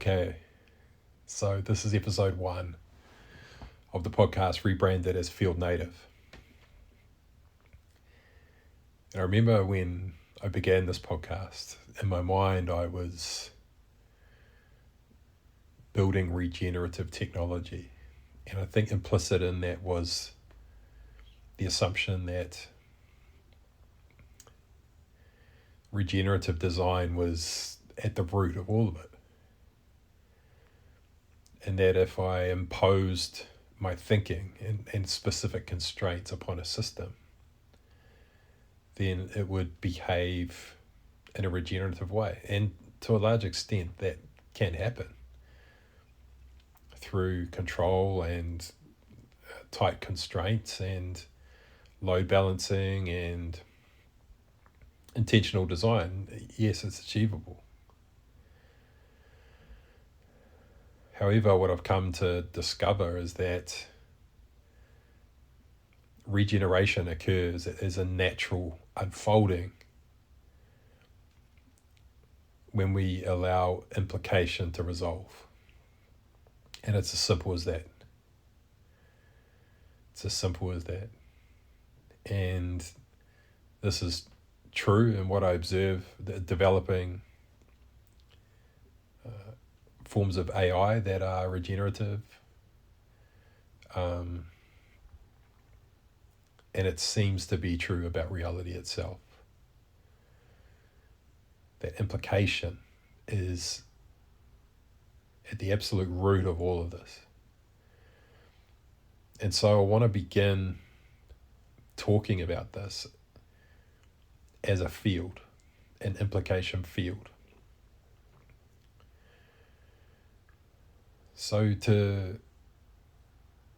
Okay, so this is episode 1 of the podcast rebranded as Field Native. And I remember when I began this podcast, in my mind I was building regenerative technology. And I think implicit in that was the assumption that regenerative design was at the root of all of it. And that if I imposed my thinking and specific constraints upon a system, then it would behave in a regenerative way. And to a large extent, that can happen through control and tight constraints and load balancing and intentional design. Yes, it's achievable. However, what I've come to discover is that regeneration occurs as a natural unfolding when we allow implication to resolve. And it's as simple as that. It's as simple as that. And this is true in what I observe, developing forms of AI that are regenerative. And it seems to be true about reality itself. That implication is at the absolute root of all of this. And so I want to begin talking about this as a field, an implication field. So to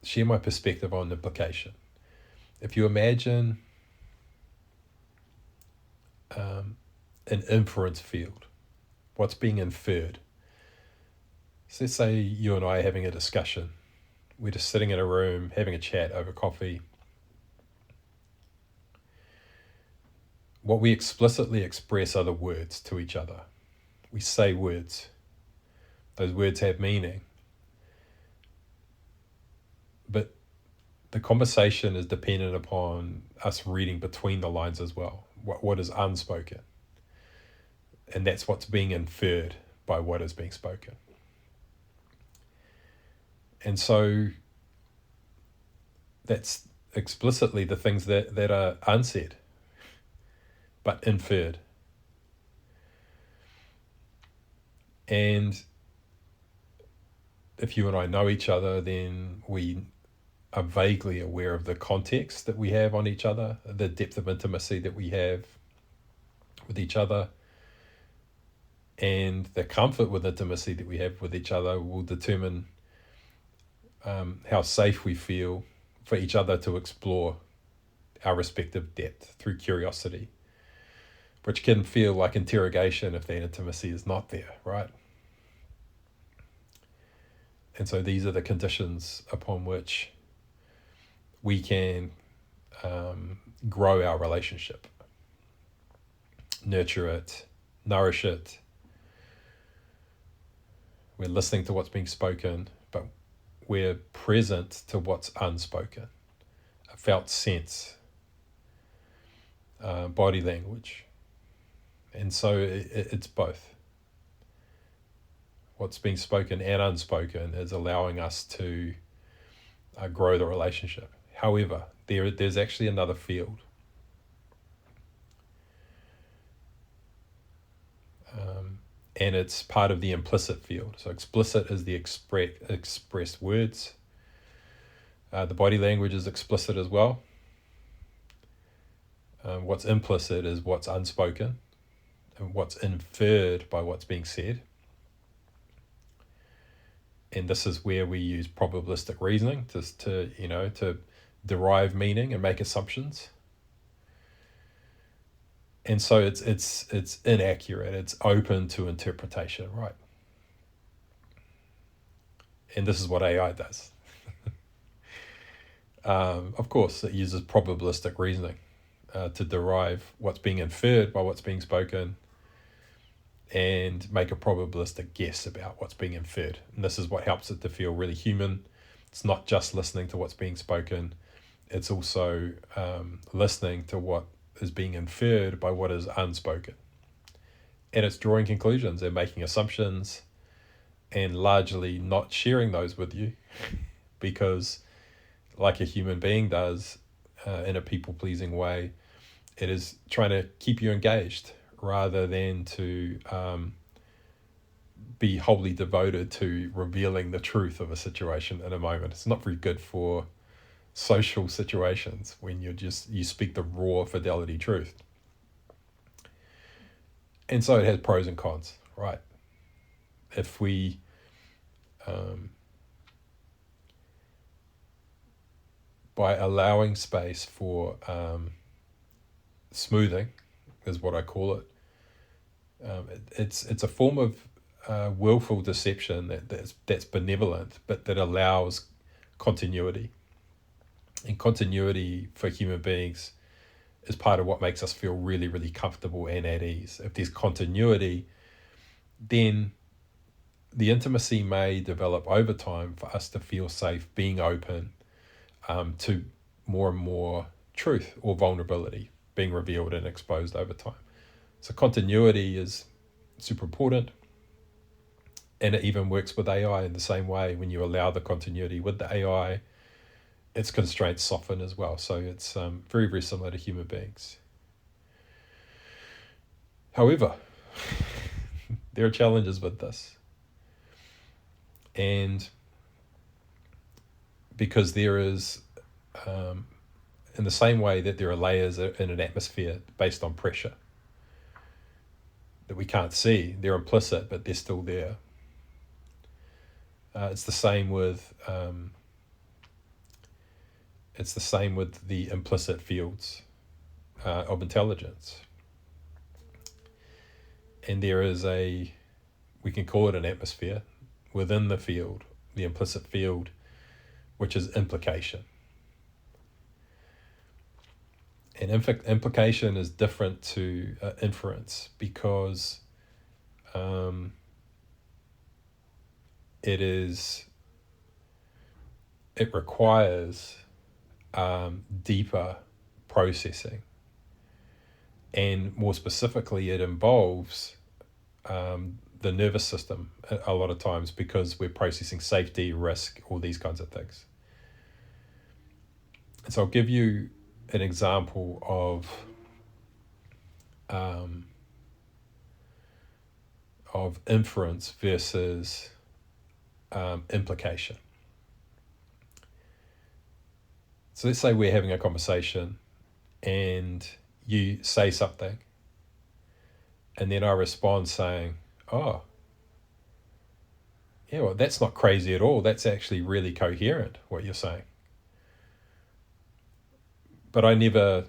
share my perspective on implication, if you imagine an inference field, what's being inferred. So let's say you and I are having a discussion. We're just sitting in a room, having a chat over coffee. What we explicitly express are the words to each other. We say words. Those words have meaning. But the conversation is dependent upon us reading between the lines as well. What is unspoken. And that's what's being inferred by what is being spoken. And so that's explicitly the things that are unsaid, but inferred. And if you and I know each other, then we are vaguely aware of the context that we have on each other, the depth of intimacy that we have with each other, and the comfort with intimacy that we have with each other will determine how safe we feel for each other to explore our respective depth through curiosity, which can feel like interrogation if that intimacy is not there, right? And so these are the conditions upon which we can grow our relationship, nurture it, nourish it. We're listening to what's being spoken, but we're present to what's unspoken, a felt sense, body language. And so it's both. What's being spoken and unspoken is allowing us to grow the relationship. However, there's actually another field. And it's part of the implicit field. So explicit is the expressed words. The body language is explicit as well. What's implicit is what's unspoken and what's inferred by what's being said. And this is where we use probabilistic reasoning to derive meaning and make assumptions. And so it's inaccurate. It's open to interpretation, right? And this is what AI does. Of course, it uses probabilistic reasoning to derive what's being inferred by what's being spoken and make a probabilistic guess about what's being inferred. And this is what helps it to feel really human. It's not just listening to what's being spoken, it's also listening to what is being inferred by what is unspoken. And it's drawing conclusions and making assumptions and largely not sharing those with you because, like a human being does in a people-pleasing way, it is trying to keep you engaged rather than to be wholly devoted to revealing the truth of a situation in a moment. It's not very good for social situations when you speak the raw fidelity truth. And so it has pros and cons, right? If we by allowing space for smoothing, is what I call it. It's a form of willful deception that's benevolent, but that allows continuity. And continuity for human beings is part of what makes us feel really, really comfortable and at ease. If there's continuity, then the intimacy may develop over time for us to feel safe being open to more and more truth or vulnerability being revealed and exposed over time. So continuity is super important, and it even works with AI in the same way. When you allow the continuity with the AI, its constraints soften as well. So it's very, very similar to human beings. However, there are challenges with this. And because there is, in the same way that there are layers in an atmosphere based on pressure that we can't see, they're implicit, but they're still there. It's the same with the implicit fields of intelligence. And there is we can call it an atmosphere within the field, the implicit field, which is implication. And implication is different to inference because it requires deeper processing, and more specifically it involves the nervous system a lot of times because we're processing safety, risk, all these kinds of things. So I'll give you an example of inference versus implication. So let's say we're having a conversation and you say something and then I respond saying, oh, yeah, well, that's not crazy at all. That's actually really coherent, what you're saying. But I never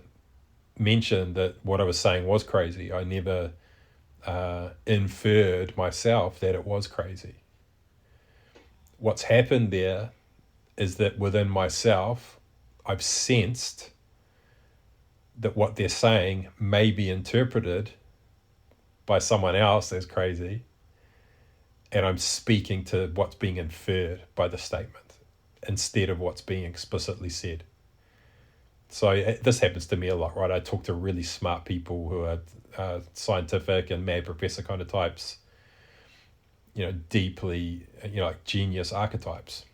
mentioned that what I was saying was crazy. I never inferred myself that it was crazy. What's happened there is that within myself, I've sensed that what they're saying may be interpreted by someone else as crazy, and I'm speaking to what's being inferred by the statement instead of what's being explicitly said. So this happens to me a lot, right? I talk to really smart people who are scientific and mad professor kind of types, deeply, like genius archetypes.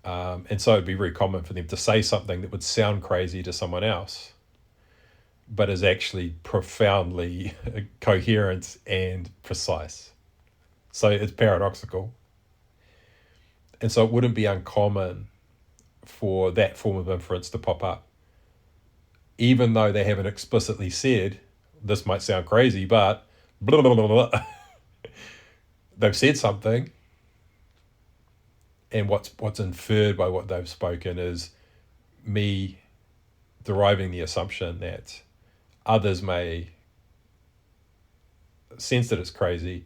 And so it'd be very common for them to say something that would sound crazy to someone else, but is actually profoundly coherent and precise. So it's paradoxical. And so it wouldn't be uncommon for that form of inference to pop up, even though they haven't explicitly said, this might sound crazy, but blah, blah, blah, blah. They've said something. And what's inferred by what they've spoken is me deriving the assumption that others may sense that it's crazy,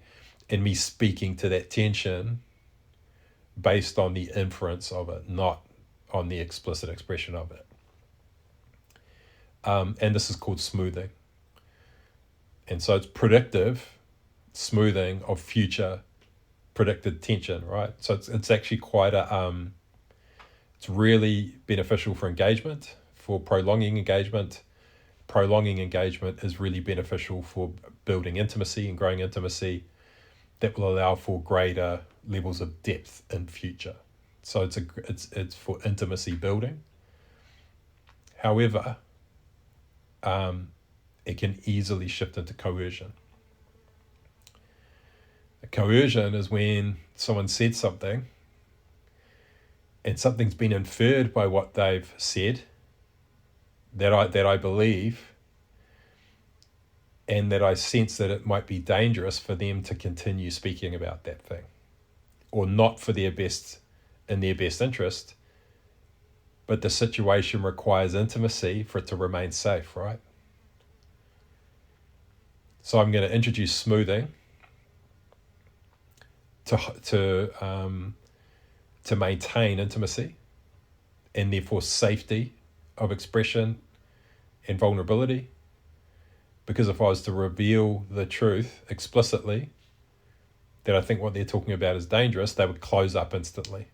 and me speaking to that tension based on the inference of it, not on the explicit expression of it. And this is called smoothing. And so it's predictive smoothing of future predicted tension, right? So it's actually quite it's really beneficial for engagement, for prolonging engagement. Prolonging engagement is really beneficial for building intimacy and growing intimacy that will allow for greater levels of depth in future. So it's for intimacy building. However, it can easily shift into coercion. Coercion is when someone said something and something's been inferred by what they've said that I believe, and that I sense that it might be dangerous for them to continue speaking about that thing, or not for their best interest, but the situation requires intimacy for it to remain safe, right? So I'm going to introduce smoothing to maintain intimacy and therefore safety of expression and vulnerability. Because if I was to reveal the truth explicitly, that I think what they're talking about is dangerous, they would close up instantly.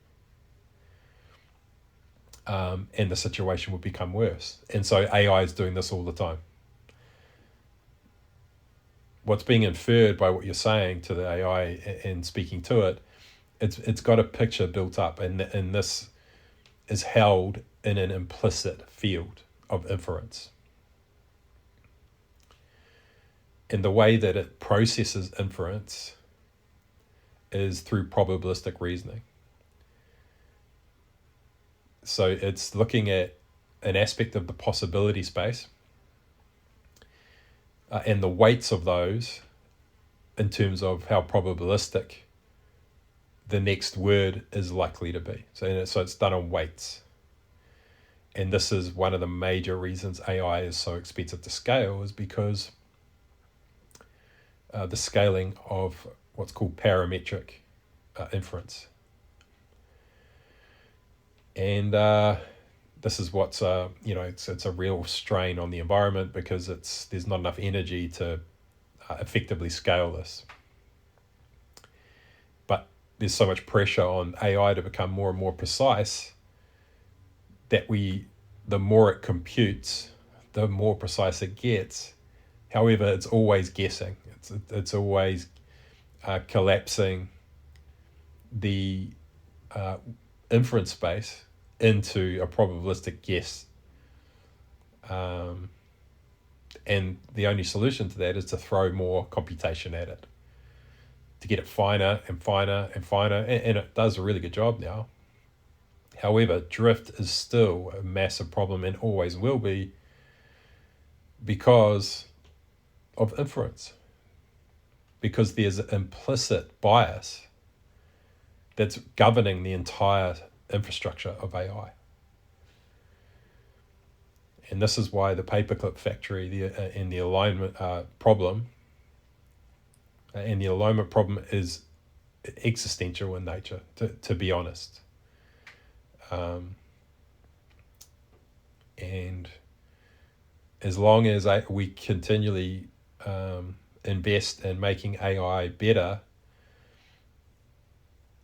And the situation would become worse. And so AI is doing this all the time. What's being inferred by what you're saying to the AI and speaking to it, it's got a picture built up, and this is held in an implicit field of inference. And the way that it processes inference is through probabilistic reasoning. So it's looking at an aspect of the possibility space and the weights of those in terms of how probabilistic the next word is likely to be. So it's done on weights. And this is one of the major reasons AI is so expensive to scale, is because the scaling of what's called parametric inference. And this is what's it's a real strain on the environment, because there's not enough energy to effectively scale this. But there's so much pressure on AI to become more and more precise that the more it computes, the more precise it gets. However, it's always guessing. It's always collapsing the inference space into a probabilistic guess. And the only solution to that is to throw more computation at it, to get it finer and finer and finer. And it does a really good job now. However, drift is still a massive problem, and always will be, because of inference. Because there's an implicit bias that's governing the entire infrastructure of AI. And this is why the paperclip factory and the alignment problem, and the alignment problem is existential in nature, to be honest. And as long as we continually invest in making AI better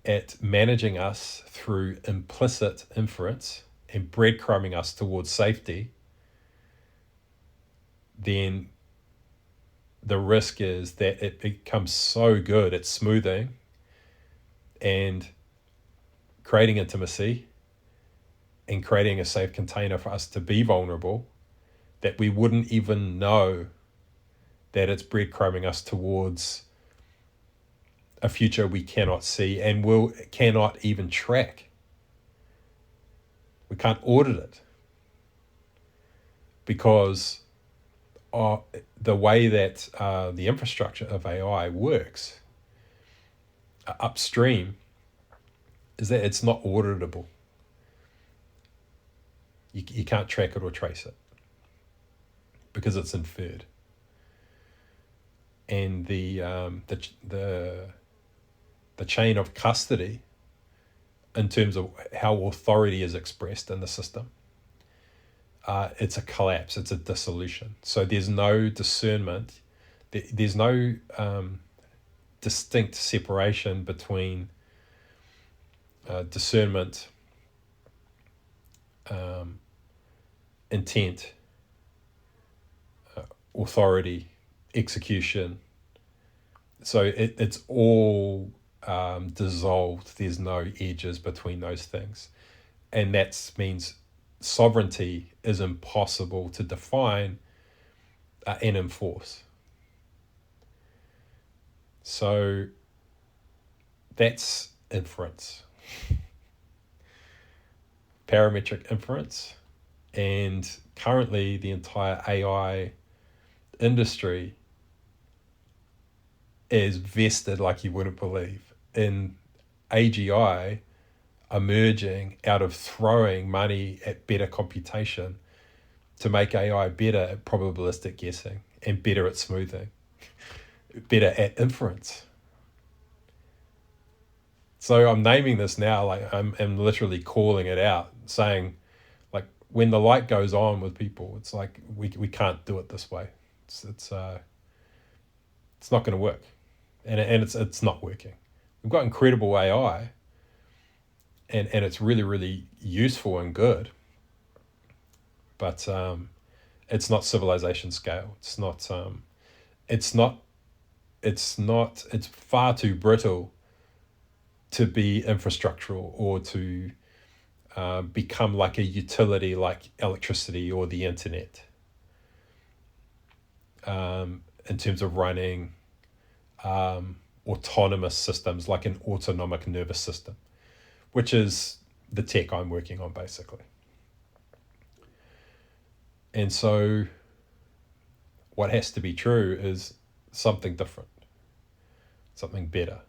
at managing us through implicit inference and breadcrumbing us towards safety, then the risk is that it becomes so good at smoothing and creating intimacy and creating a safe container for us to be vulnerable, that we wouldn't even know that it's breadcrumbing us towards a future we cannot see and cannot even track. We can't audit it, because the way that the infrastructure of AI works upstream is that it's not auditable. You can't track it or trace it because it's inferred. And the chain of custody in terms of how authority is expressed in the system, it's a collapse, it's a dissolution. So there's no discernment, There's no distinct separation between discernment, intent, authority, execution. So it's all dissolved. There's no edges between those things. And that means sovereignty is impossible to define and enforce. So that's inference, parametric inference. And currently the entire AI industry is vested, like you wouldn't believe, in AGI emerging out of throwing money at better computation to make AI better at probabilistic guessing and better at smoothing, better at inference. So I'm naming this now, like I'm literally calling it out, saying, like, when the light goes on with people, it's like we can't do it this way. It's not going to work, and it's not working. We've got incredible AI, and it's really, really useful and good, but it's not civilization scale. It's far too brittle to be infrastructural or to become like a utility like electricity or the internet, in terms of running autonomous systems like an autonomic nervous system, which is the tech I'm working on basically. And so what has to be true is something different, something better.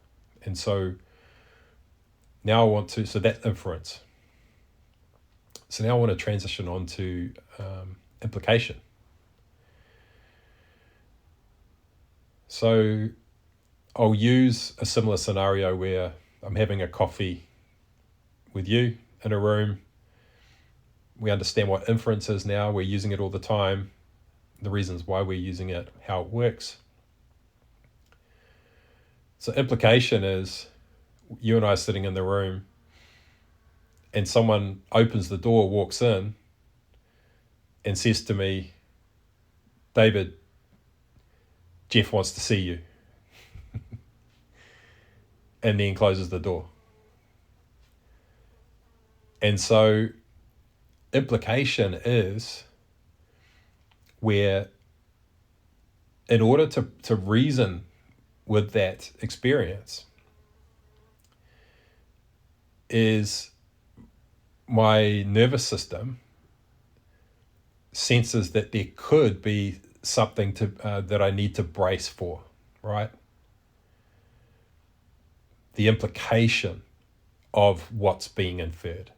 And so now so that's inference. So now I want to transition on to implication. So I'll use a similar scenario where I'm having a coffee with you in a room. We understand what inference is now. We're using it all the time, the reasons why we're using it, how it works. So implication is you and I are sitting in the room and someone opens the door, walks in and says to me, David, Jeff wants to see you. And then closes the door. And so implication is where, in order to reason with that experience, is my nervous system senses that there could be something that I need to brace for, right? The implication of what's being inferred.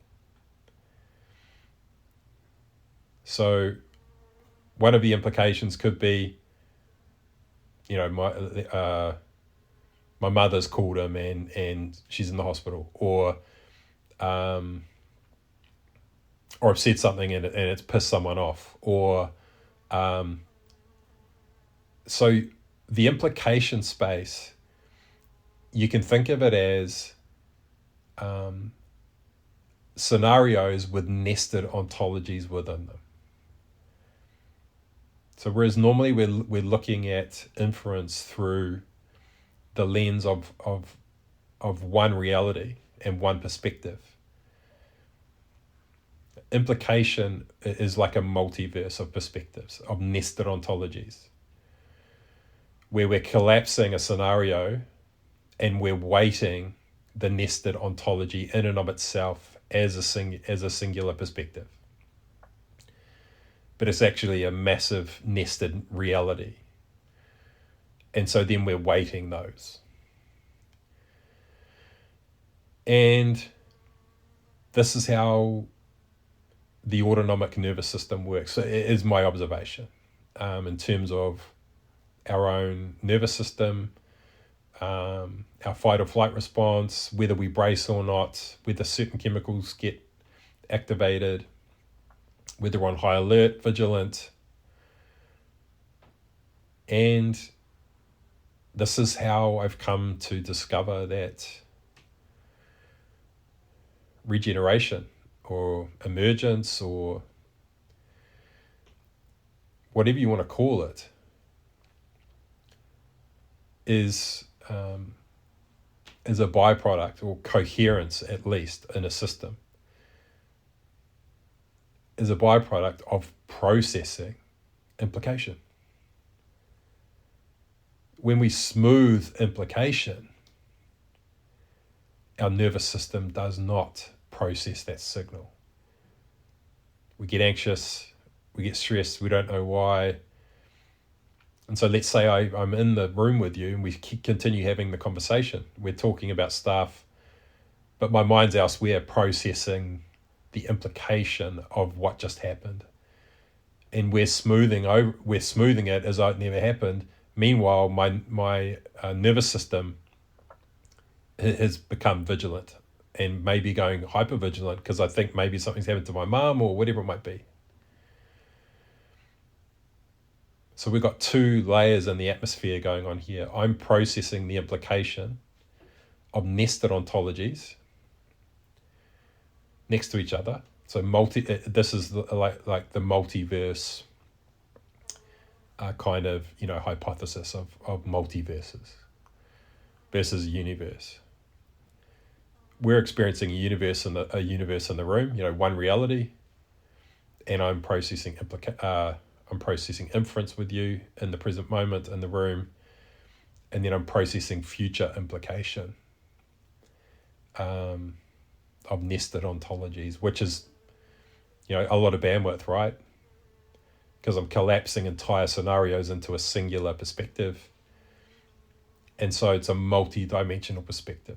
So one of the implications could be, my mother's called him and she's in the hospital, or I've said something and it's pissed someone off, or so the implication space, you can think of it as scenarios with nested ontologies within them. So whereas normally we're looking at inference through the lens of one reality and one perspective, implication is like a multiverse of perspectives, of nested ontologies, where we're collapsing a scenario and we're weighting the nested ontology in and of itself as a singular perspective. But it's actually a massive nested reality. And so then we're weighting those. And this is how the autonomic nervous system works. So it is my observation in terms of our own nervous system, our fight or flight response, whether we brace or not, whether certain chemicals get activated, whether we're on high alert, vigilant. And this is how I've come to discover that regeneration or emergence or whatever you want to call it is a byproduct, or coherence at least in a system, is a byproduct of processing implication. When we smooth implication, our nervous system does not process that signal. We get anxious, we get stressed, we don't know why. And so let's say I'm in the room with you and we continue having the conversation. We're talking about stuff, but my mind's elsewhere processing the implication of what just happened. And we're smoothing it as though it never happened. Meanwhile, my nervous system has become vigilant and maybe going hypervigilant because I think maybe something's happened to my mom or whatever it might be. So we've got two layers in the atmosphere going on here. I'm processing the implication of nested ontologies next to each other. So this is like the multiverse kind of hypothesis of multiverses versus a universe. We're experiencing a universe in the room, one reality, and I'm processing inference with you in the present moment in the room, and then I'm processing future implication of nested ontologies, which is a lot of bandwidth, right? Because I'm collapsing entire scenarios into a singular perspective, and so it's a multi-dimensional perspective.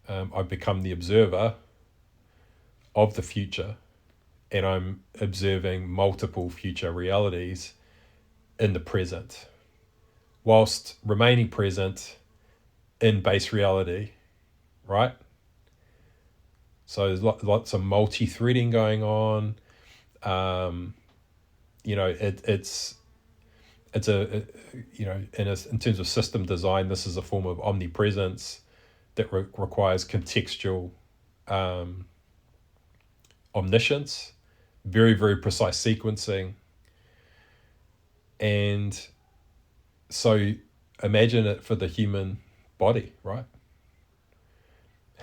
I've become the observer of the future, and I'm observing multiple future realities in the present, whilst remaining present in base reality, right? So there's lots of multi-threading going on. It's in terms of system design, this is a form of omnipresence that requires contextual omniscience, very, very precise sequencing. And so imagine it for the human body, right?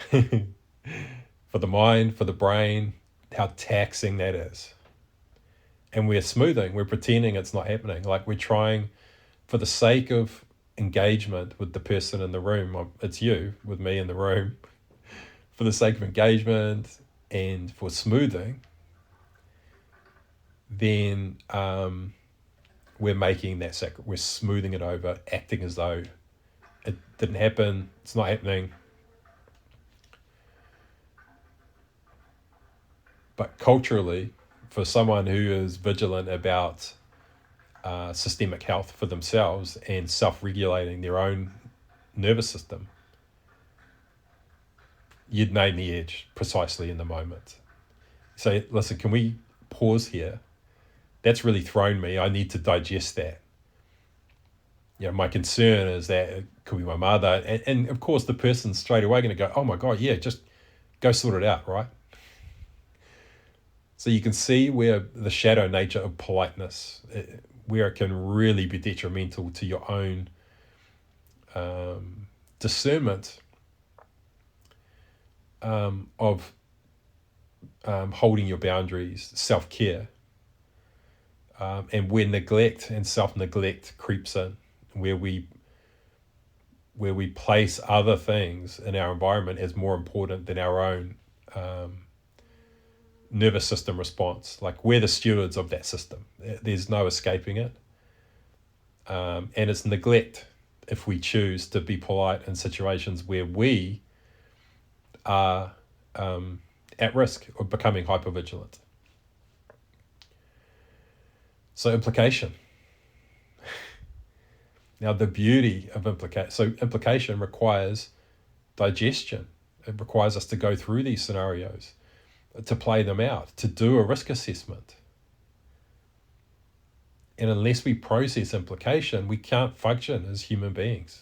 For the mind, for the brain, how taxing that is. And we're pretending it's not happening. Like we're trying, for the sake of engagement with the person in the room, it's you with me in the room, for the sake of engagement and for smoothing, then we're making that we're smoothing it over, acting as though it didn't happen, it's not happening. But culturally, for someone who is vigilant about systemic health for themselves and self-regulating their own nervous system, you'd name the edge precisely in the moment. Say, listen, can we pause here? That's really thrown me. I need to digest that. My concern is that it could be my mother. And of course, the person's straight away going to go, oh my God, yeah, just go sort it out, right? So you can see where the shadow nature of politeness, where it can really be detrimental to your own discernment of holding your boundaries, self-care, and where neglect and self-neglect creeps in, where we place other things in our environment as more important than our own nervous system response. Like we're the stewards of that system. There's no escaping it. And it's neglect if we choose to be polite in situations where we are at risk of becoming hypervigilant. So implication. Now the beauty of implication requires digestion. It requires us to go through these scenarios, to play them out, to do a risk assessment. And unless we process implication, we can't function as human beings.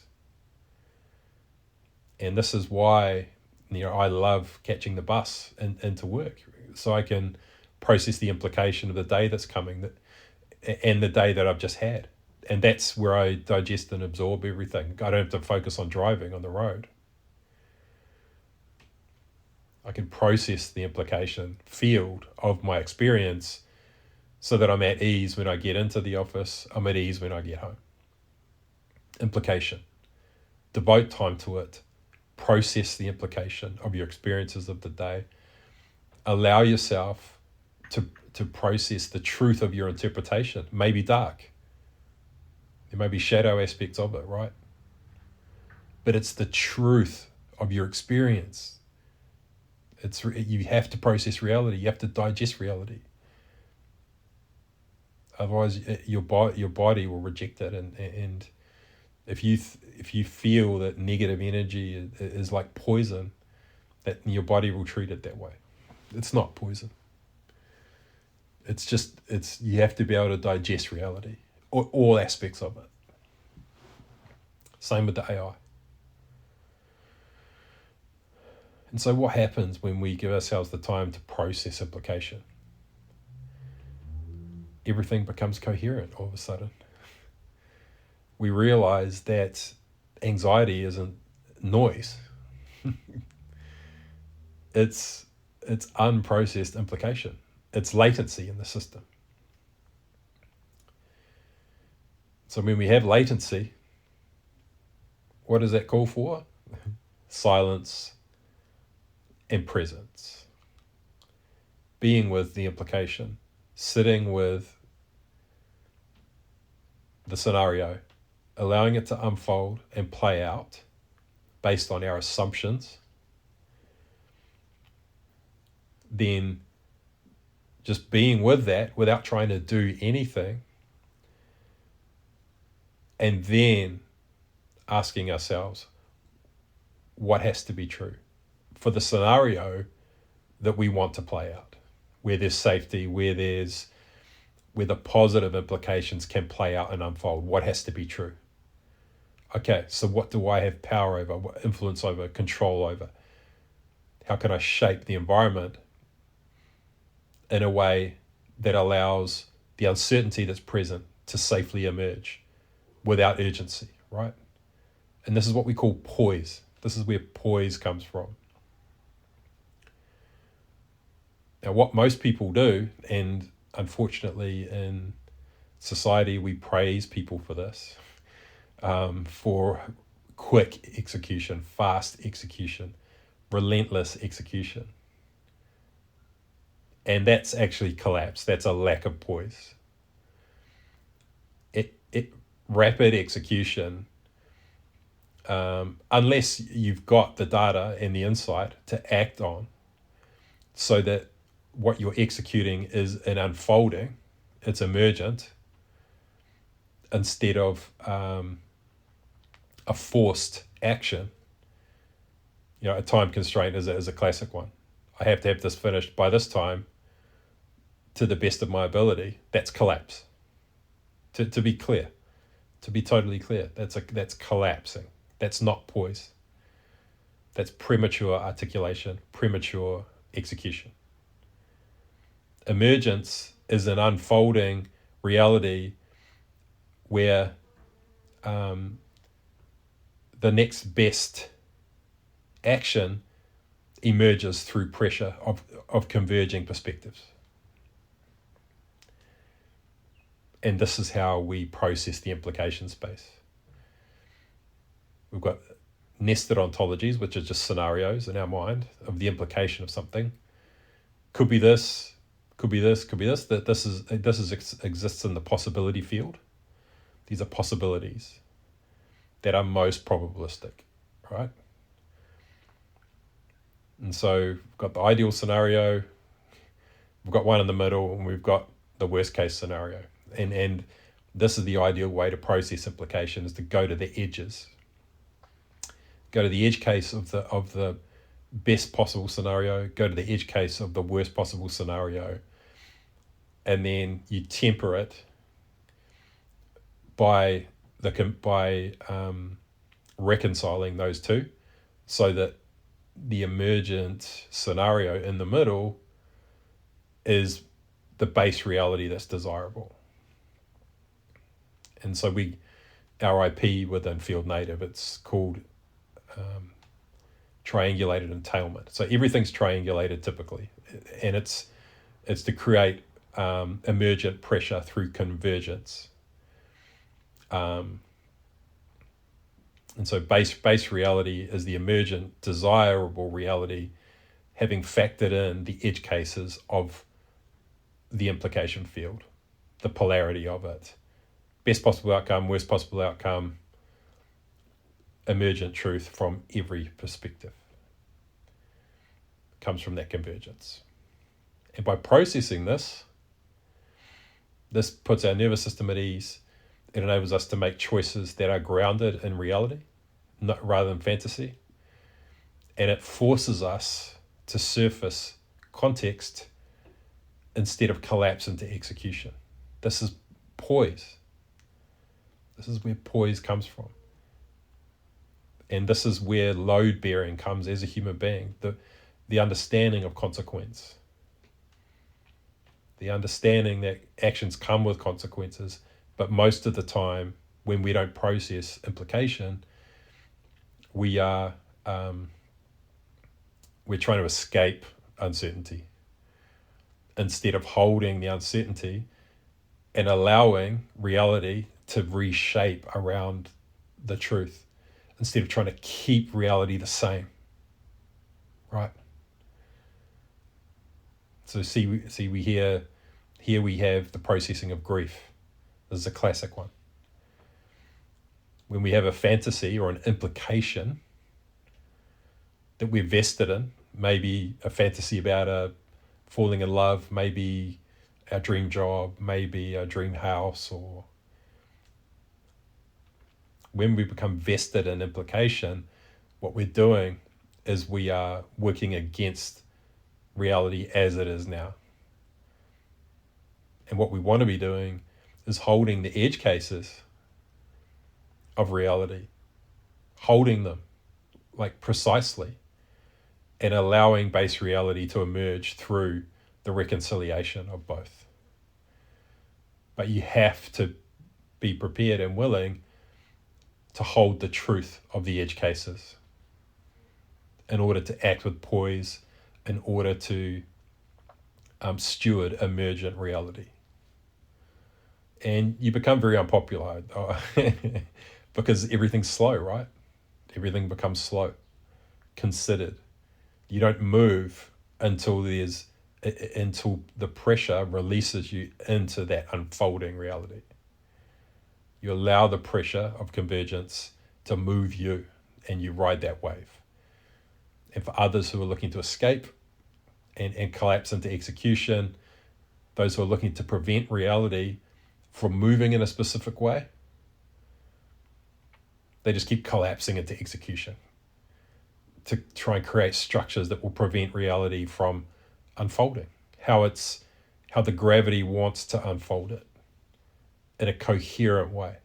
And this is why, I love catching the bus into work, so I can process the implication of the day that's coming, and the day that I've just had. And that's where I digest and absorb everything. I don't have to focus on driving on the road. I can process the implication field of my experience so that I'm at ease when I get into the office. I'm at ease when I get home. Implication. Devote time to it. Process the implication of your experiences of the day. Allow yourself to process the truth of your interpretation. It may be dark. There may be shadow aspects of it, right? But it's the truth of your experience. You have to process reality. You have to digest reality. Otherwise, your body will reject it. And if you feel that negative energy is like poison, that your body will treat it that way. It's not poison. You have to be able to digest reality, all aspects of it. Same with the AI. And so what happens when we give ourselves the time to process implication? Everything becomes coherent all of a sudden. We realize that anxiety isn't noise. It's unprocessed implication. It's latency in the system. So when we have latency, what does that call for? Silence and presence. Being with the implication. Sitting with the scenario. Allowing it to unfold and play out based on our assumptions. Then just being with that without trying to do anything. And then asking ourselves, what has to be true for the scenario that we want to play out, where there's safety, where the positive implications can play out and unfold? What has to be true? Okay, so what do I have power over, influence over, control over? How can I shape the environment in a way that allows the uncertainty that's present to safely emerge without urgency, right? And this is what we call poise. This is where poise comes from. Now, what most people do, and unfortunately in society we praise people for this, for quick execution, fast execution, relentless execution. And that's actually collapse. That's a lack of poise. Rapid execution, unless you've got the data and the insight to act on, so that what you're executing is an unfolding, it's emergent, instead of a forced action. A time constraint is a classic one. I have to have this finished by this time to the best of my ability. That's collapse. To be clear, to be totally clear, that's collapsing. That's not poise. That's premature articulation, premature execution. Emergence is an unfolding reality where the next best action emerges through pressure of converging perspectives. And this is how we process the implication space. We've got nested ontologies, which are just scenarios in our mind of the implication of something. Could be this, could be this, could be this. That this exists in the possibility field. These are possibilities that are most probabilistic, right? And so we've got the ideal scenario, we've got one in the middle, and we've got the worst case scenario. And this is the ideal way to process implication, is to go to the edges. Go to the edge case of the best possible scenario, go to the edge case of the worst possible scenario, and then you temper it by reconciling those two, so that the emergent scenario in the middle is the base reality that's desirable. And so our IP within Field Native, it's called triangulated entailment. So everything's triangulated typically, and it's to create emergent pressure through convergence. And so base reality is the emergent desirable reality, having factored in the edge cases of the implication field, the polarity of it. Best possible outcome, worst possible outcome, emergent truth from every perspective comes from that convergence. And by processing this puts our nervous system at ease. It enables us to make choices that are grounded in reality, rather than fantasy. And it forces us to surface context instead of collapse into execution. This is poise. This is where poise comes from. And this is where load bearing comes as a human being. The understanding of consequence. The understanding that actions come with consequences, but most of the time, when we don't process implication, we're trying to escape uncertainty instead of holding the uncertainty and allowing reality to reshape around the truth, instead of trying to keep reality the same, right? So here we have the processing of grief. This is a classic one. When we have a fantasy or an implication that we're vested in, maybe a fantasy about falling in love, maybe our dream job, maybe a dream house, or when we become vested in implication, what we're doing is we are working against reality as it is now. And what we want to be doing is holding the edge cases of reality, holding them like precisely, and allowing base reality to emerge through the reconciliation of both. But you have to be prepared and willing to hold the truth of the edge cases in order to act with poise, in order to steward emergent reality. And you become very unpopular because everything's slow, right? Everything becomes slow, considered. You don't move until the pressure releases you into that unfolding reality. You allow the pressure of convergence to move you, and you ride that wave. And for others who are looking to escape and collapse into execution, those who are looking to prevent reality from moving in a specific way, they just keep collapsing into execution to try and create structures that will prevent reality from unfolding, how the gravity wants to unfold it in a coherent way.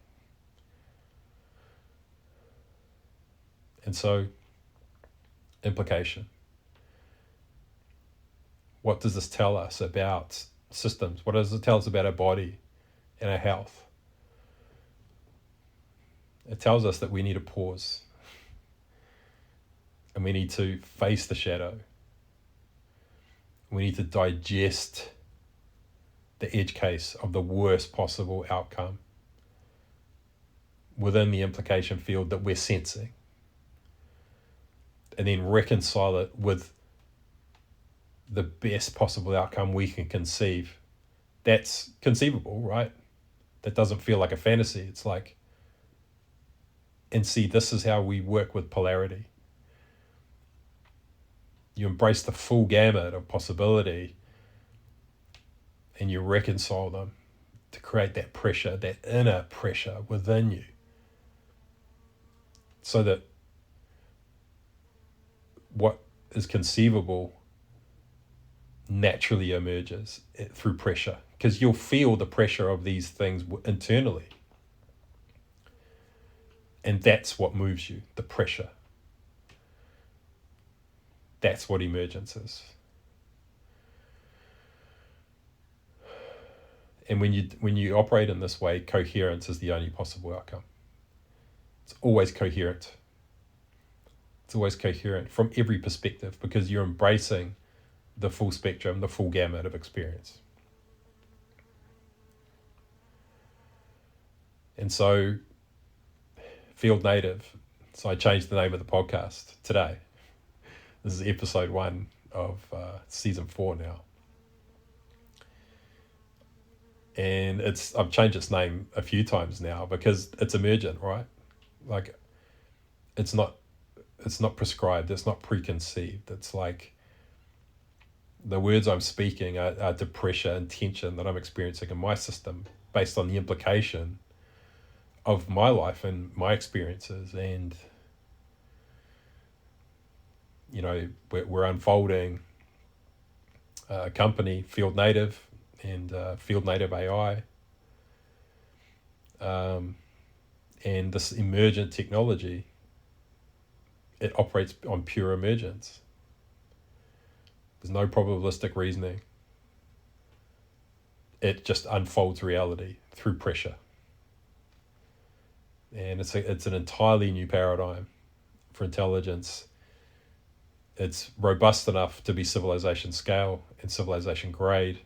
And so, implication. What does this tell us about systems? What does it tell us about our body and our health? It tells us that we need to pause, and we need to face the shadow. We need to digest the edge case of the worst possible outcome within the implication field that we're sensing, and then reconcile it with the best possible outcome we can conceive. That's conceivable, right? That doesn't feel like a fantasy. It's like, and see, this is how we work with polarity. You embrace the full gamut of possibility and you reconcile them to create that pressure, that inner pressure within you, so that what is conceivable naturally emerges through pressure, because you'll feel the pressure of these things internally. And that's what moves you, the pressure. That's what emergence is. And when you operate in this way, coherence is the only possible outcome. It's always coherent. It's always coherent from every perspective, because you're embracing the full spectrum, the full gamut of experience. And so, Field Native. So I changed the name of the podcast today. This is episode 1 of season 4 now. And I've changed its name a few times now because it's emergent, right? Like, it's not prescribed, it's not preconceived. It's like the words I'm speaking are the pressure and tension that I'm experiencing in my system based on the implication of my life and my experiences. And, you know, we're unfolding a company, Field Native, and Field Native AI, and this emergent technology, it operates on pure emergence. There's no probabilistic reasoning. It just unfolds reality through pressure. And it's an entirely new paradigm for intelligence. It's robust enough to be civilization scale and civilization grade.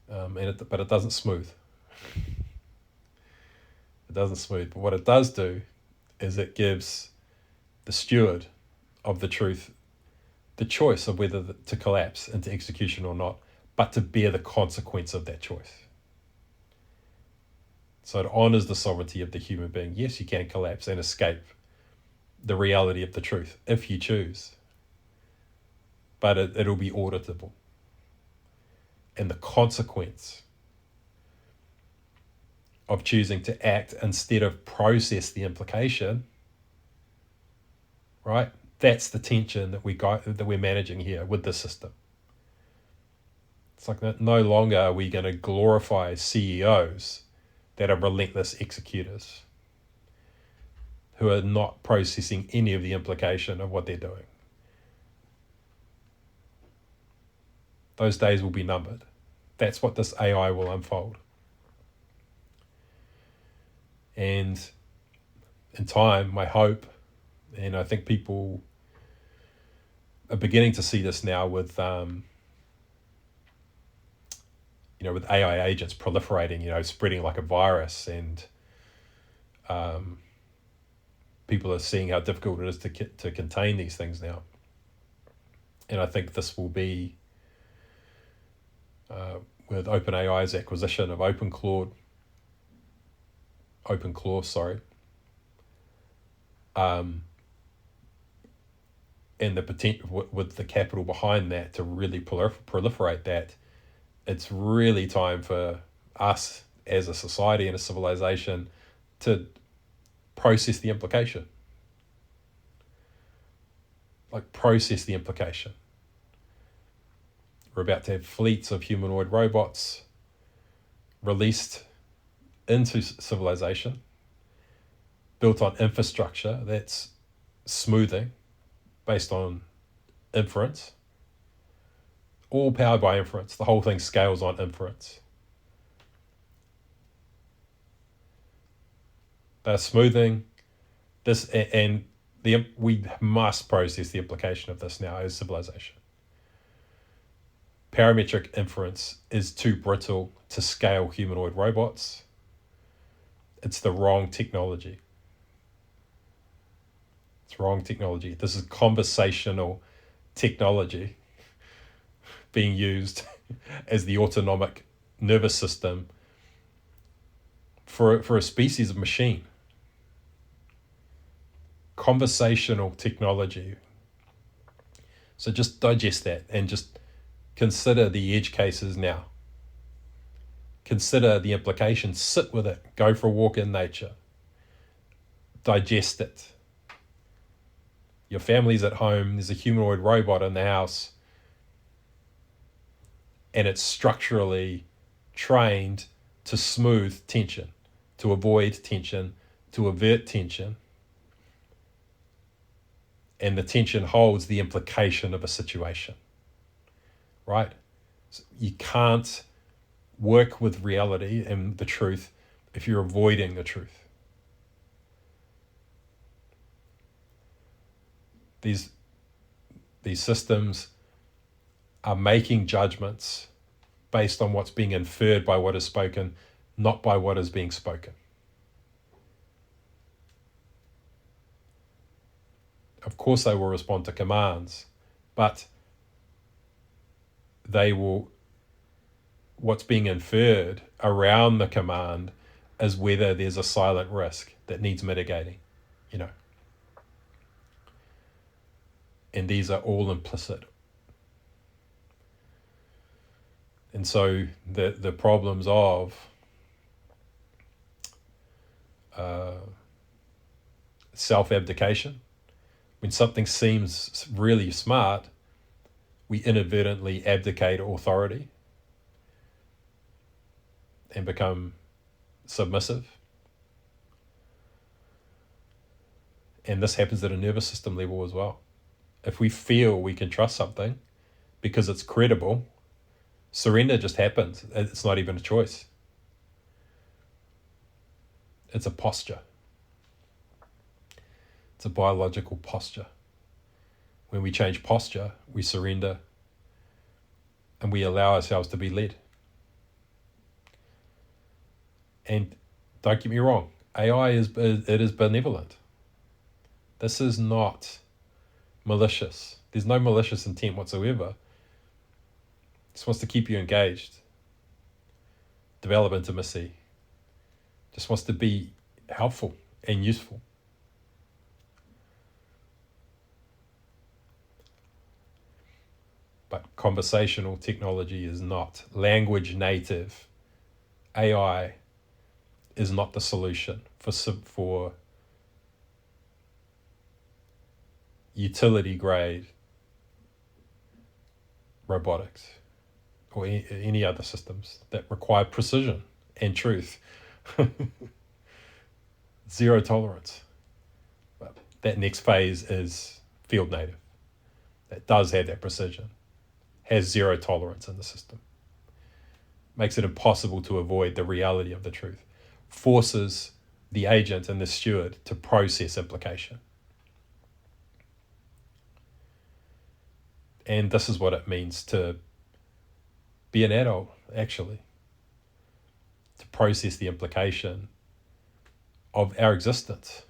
But it doesn't smooth. It doesn't smooth. But what it does do is it gives the steward of the truth the choice of whether to collapse into execution or not, but to bear the consequence of that choice. So it honors the sovereignty of the human being. Yes, you can collapse and escape the reality of the truth if you choose, but it'll be auditable. And the consequence of choosing to act instead of process the implication, right? That's the tension that we're managing here with the system. It's like that no longer are we going to glorify CEOs that are relentless executors who are not processing any of the implication of what they're doing. Those days will be numbered. That's what this AI will unfold. And in time, my hope, and I think people are beginning to see this now with, with AI agents proliferating, spreading like a virus, and people are seeing how difficult it is to contain these things now. And I think this will be with OpenAI's acquisition of OpenClaw, and the potential with the capital behind that to really proliferate that, it's really time for us as a society and a civilization to process the implication. Like, process the implication. We're about to have fleets of humanoid robots released into civilization, built on infrastructure that's smoothing based on inference, all powered by inference. The whole thing scales on inference. They're smoothing this, and we must process the implication of this now as civilization. Parametric inference is too brittle to scale humanoid robots. It's the wrong technology. It's wrong technology. This is conversational technology being used as the autonomic nervous system for a species of machine. Conversational technology. So just digest that and just consider the edge cases now. Consider the implications. Sit with it. Go for a walk in nature. Digest it. Your family's at home. There's a humanoid robot in the house. And it's structurally trained to smooth tension. to avoid tension, to avert tension. And the tension holds the implication of a situation, right? So you can't work with reality and the truth if you're avoiding the truth. These systems are making judgments based on what's being inferred by what is spoken, not by what is being spoken. Of course they will respond to commands, but what's being inferred around the command is whether there's a silent risk that needs mitigating, And these are all implicit. And so the problems of self-abdication, when something seems really smart, we inadvertently abdicate authority and become submissive. And this happens at a nervous system level as well. If we feel we can trust something because it's credible, surrender just happens. It's not even a choice. It's a posture. It's a biological posture. When we change posture, we surrender and we allow ourselves to be led. And don't get me wrong, AI is benevolent. This is not malicious. There's no malicious intent whatsoever. It just wants to keep you engaged, develop intimacy, just wants to be helpful and useful. But conversational technology is not. Language native AI is not the solution for utility grade robotics or any other systems that require precision and truth. Zero tolerance. But that next phase is field native. That does have that precision, has zero tolerance in the system, makes it impossible to avoid the reality of the truth, forces the agent and the steward to process implication. And this is what it means to be an adult, actually, to process the implication of our existence.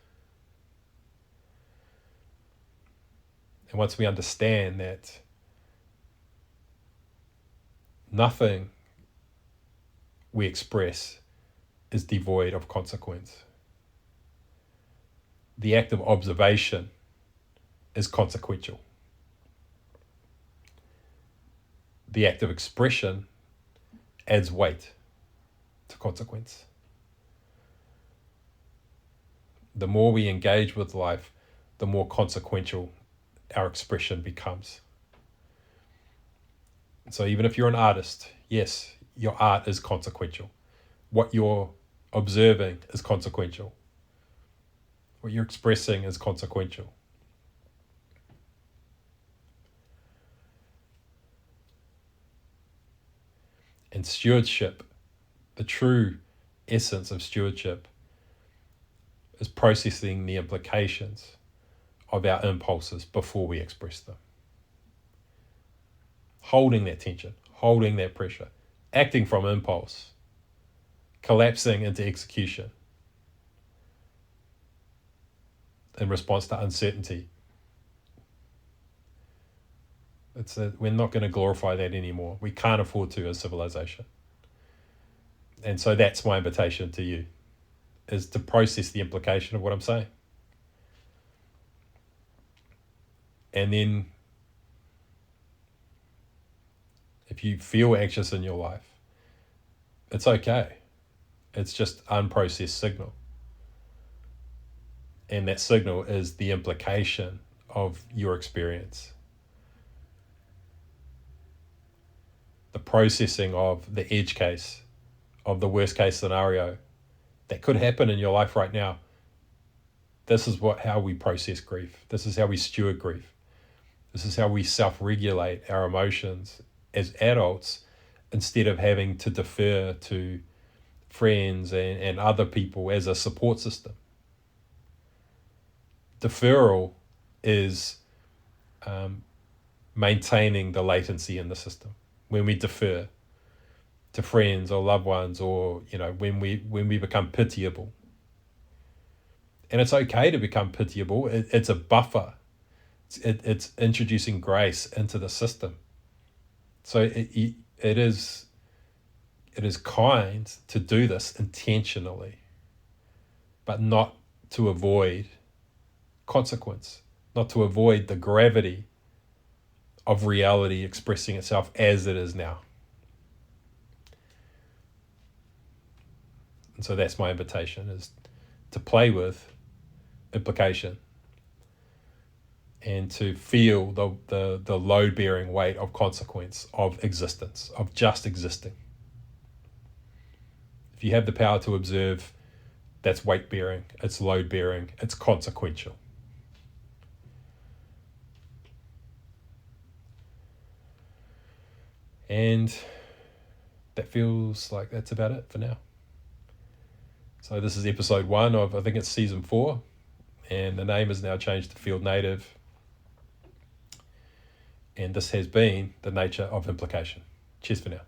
And once we understand that nothing we express is devoid of consequence, the act of observation is consequential. The act of expression adds weight to consequence. The more we engage with life, the more consequential our expression becomes. So even if you're an artist, yes, your art is consequential. What you're observing is consequential. What you're expressing is consequential. And stewardship, the true essence of stewardship, is processing the implications of our impulses before we express them. Holding that tension, holding that pressure, acting from impulse, collapsing into execution in response to uncertainty. We're not going to glorify that anymore. We can't afford to as civilization. And so that's my invitation to you, is to process the implication of what I'm saying. And then if you feel anxious in your life, it's okay. It's just unprocessed signal. And that signal is the implication of your experience. The processing of the edge case, of the worst case scenario, that could happen in your life right now. This is how we process grief. This is how we steward grief. This is how we self-regulate our emotions as adults instead of having to defer to friends and other people as a support system. Deferral is maintaining the latency in the system. When we defer to friends or loved ones, or when we become pitiable. And it's okay to become pitiable. It's a buffer. It's introducing grace into the system. So it is kind to do this intentionally, but not to avoid consequence, not to avoid the gravity of reality expressing itself as it is now. And so that's my invitation, is to play with implication and to feel the load-bearing weight of consequence of existence, of just existing. If you have the power to observe, that's weight-bearing, it's load-bearing, it's consequential. And that feels like that's about it for now. So this is episode 1 of, I think it's season 4, and the name is now changed to Field Native. And this has been the Nature of Implication. Cheers for now.